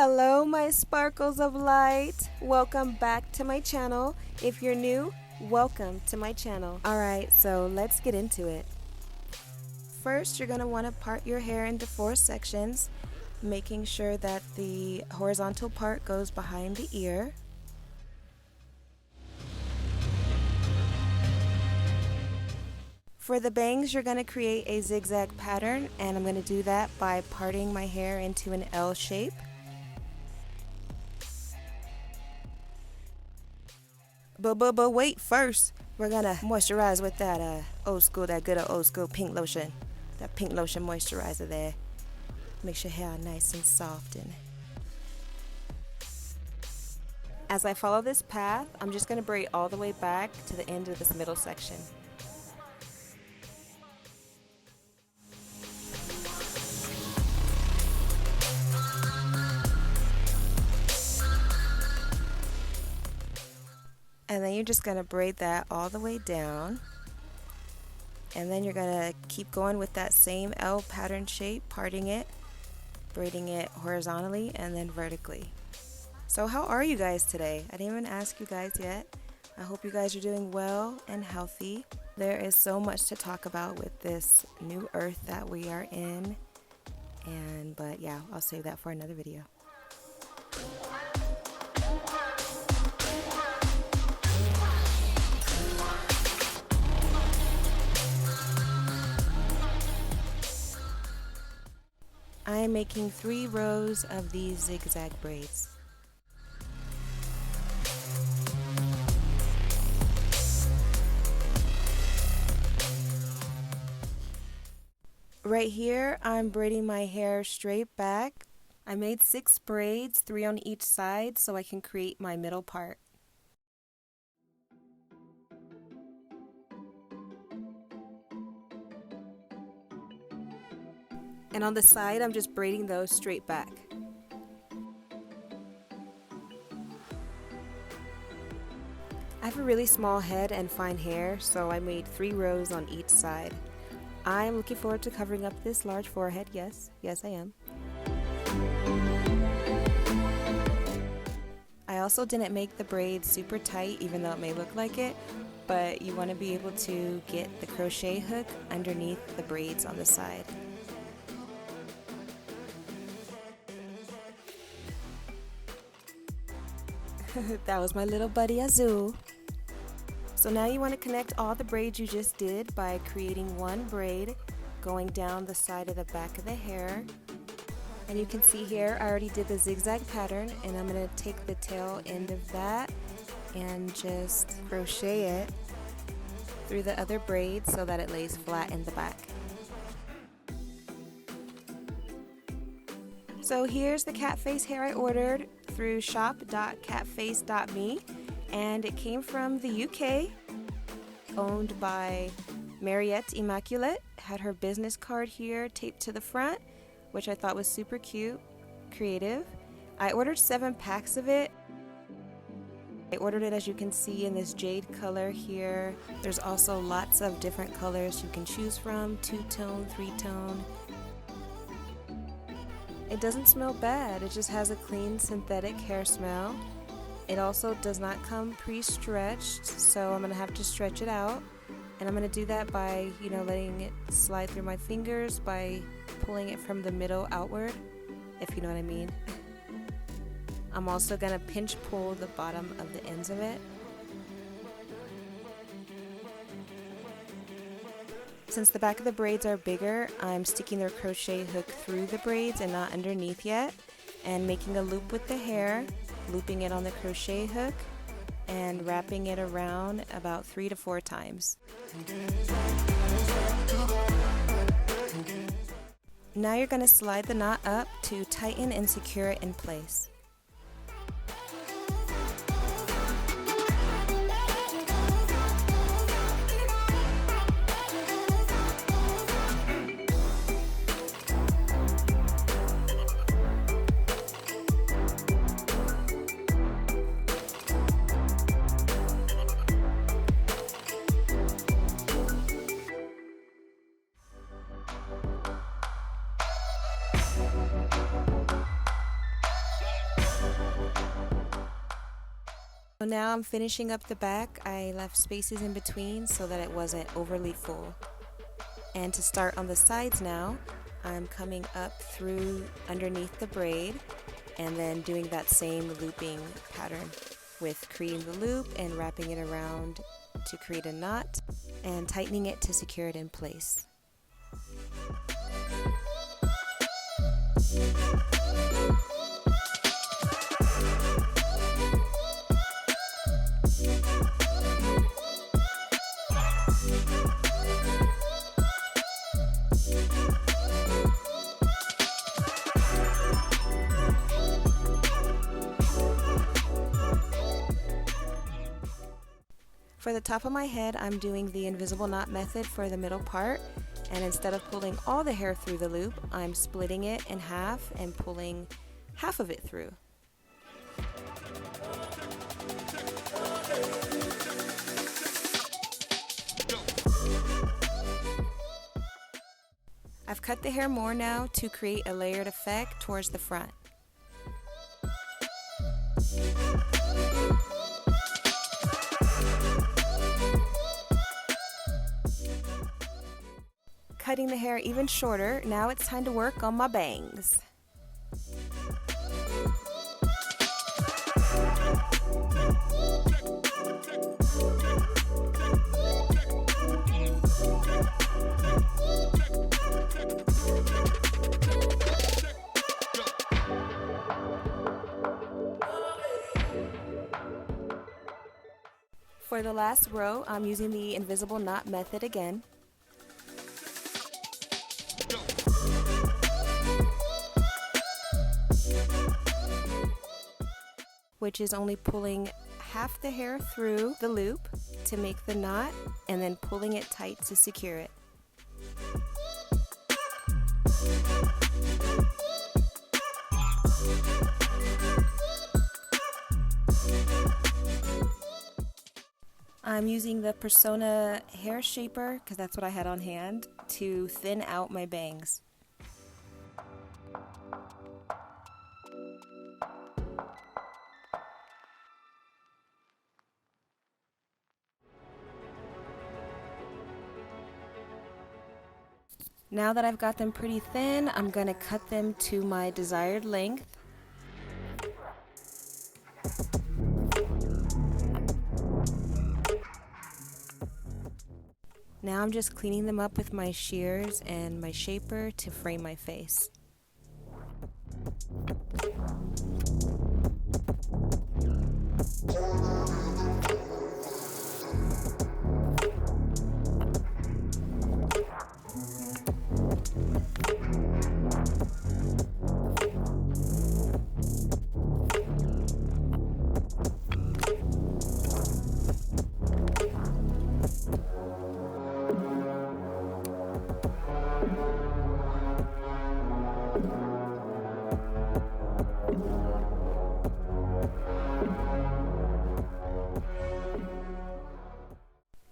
Hello my sparkles of light, welcome back to my channel. If you're new, welcome to my channel. Alright, so let's get into it. First, you're going to want to part your hair into 4 sections, making sure that the horizontal part goes behind the ear. For the bangs, you're going to create a zigzag pattern, and I'm going to do that by parting my hair into an L shape. But wait, first we're gonna moisturize with that that good old school pink lotion. That pink lotion moisturizer there. Makes your hair nice and soft. And as I follow this path, I'm just gonna braid all the way back to the end of this middle section. And then you're just going to braid that all the way down. And then you're going to keep going with that same L pattern shape, parting it, braiding it horizontally and then vertically. So how are you guys today? I didn't even ask you guys yet. I hope you guys are doing well and healthy. There is so much to talk about with this new earth that we are in. But yeah, I'll save that for another video. I am making 3 rows of these zigzag braids. Right here, I'm braiding my hair straight back. I made 6 braids, 3 on each side, so I can create my middle part. And on the side, I'm just braiding those straight back. I have a really small head and fine hair, so I made 3 rows on each side. I'm looking forward to covering up this large forehead. Yes, I am. I also didn't make the braids super tight, even though it may look like it, but you want to be able to get the crochet hook underneath the braids on the side. That was my little buddy Azul. So now you want to connect all the braids you just did by creating 1 braid going down the side of the back of the hair. And you can see here I already did the zigzag pattern, and I'm going to take the tail end of that and just crochet it through the other braid so that it lays flat in the back. So here's the CATFACE hair I ordered through shop.catface.me, and it came from the UK, owned by Mariette Immaculate. Had her business card here taped to the front, which I thought was super cute, creative. I ordered 7 packs of it. I ordered it, as you can see, in this jade color here. There's also lots of different colors you can choose from, 2-tone, 3-tone. It doesn't smell bad, it just has a clean synthetic hair smell. It also does not come pre-stretched, so I'm going to have to stretch it out. And I'm going to do that by, letting it slide through my fingers, by pulling it from the middle outward, if you know what I mean. I'm also going to pinch pull the bottom of the ends of it. Since the back of the braids are bigger, I'm sticking the crochet hook through the braids and not underneath yet, and making a loop with the hair, looping it on the crochet hook, and wrapping it around about 3 to 4 times. Now you're going to slide the knot up to tighten and secure it in place. So now I'm finishing up the back. I left spaces in between so that it wasn't overly full. And to start on the sides now, I'm coming up through underneath the braid and then doing that same looping pattern with creating the loop and wrapping it around to create a knot and tightening it to secure it in place. For the top of my head, I'm doing the invisible knot method for the middle part, and instead of pulling all the hair through the loop, I'm splitting it in half and pulling half of it through. I've cut the hair more now to create a layered effect towards the front. Cutting the hair even shorter, now it's time to work on my bangs. For the last row, I'm using the invisible knot method again. Which is only pulling half the hair through the loop to make the knot and then pulling it tight to secure it. I'm using the Persona hair shaper, because that's what I had on hand, to thin out my bangs. Now that I've got them pretty thin, I'm going to cut them to my desired length. Now I'm just cleaning them up with my shears and my shaper to frame my face.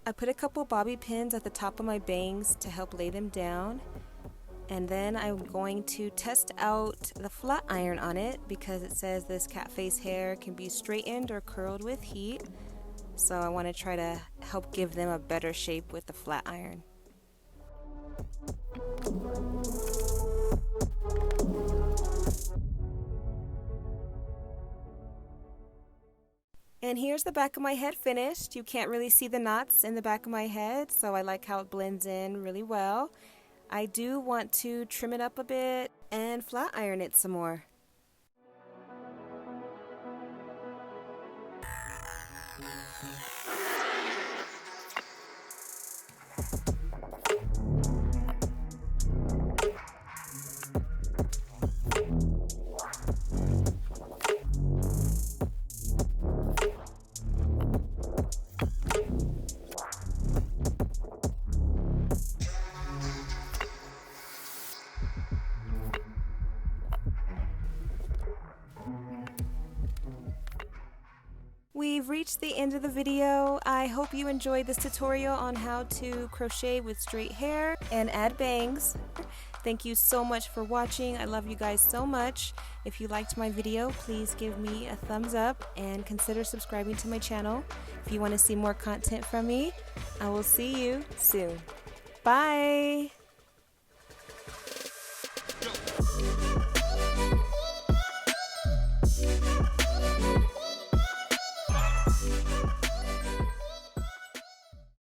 I put a couple bobby pins at the top of my bangs to help lay them down, and then I'm going to test out the flat iron on it because it says this CATFACE hair can be straightened or curled with heat, so I want to try to help give them a better shape with the flat iron. And here's the back of my head finished. You can't really see the knots in the back of my head, so I like how it blends in really well. I do want to trim it up a bit and flat iron it some more. we've reached the end of the video. I hope you enjoyed this tutorial on how to crochet with straight hair and add bangs. Thank you so much for watching. I love you guys so much. If you liked my video, please give me a thumbs up and consider subscribing to my channel. If you want to see more content from me, I will see you soon. Bye!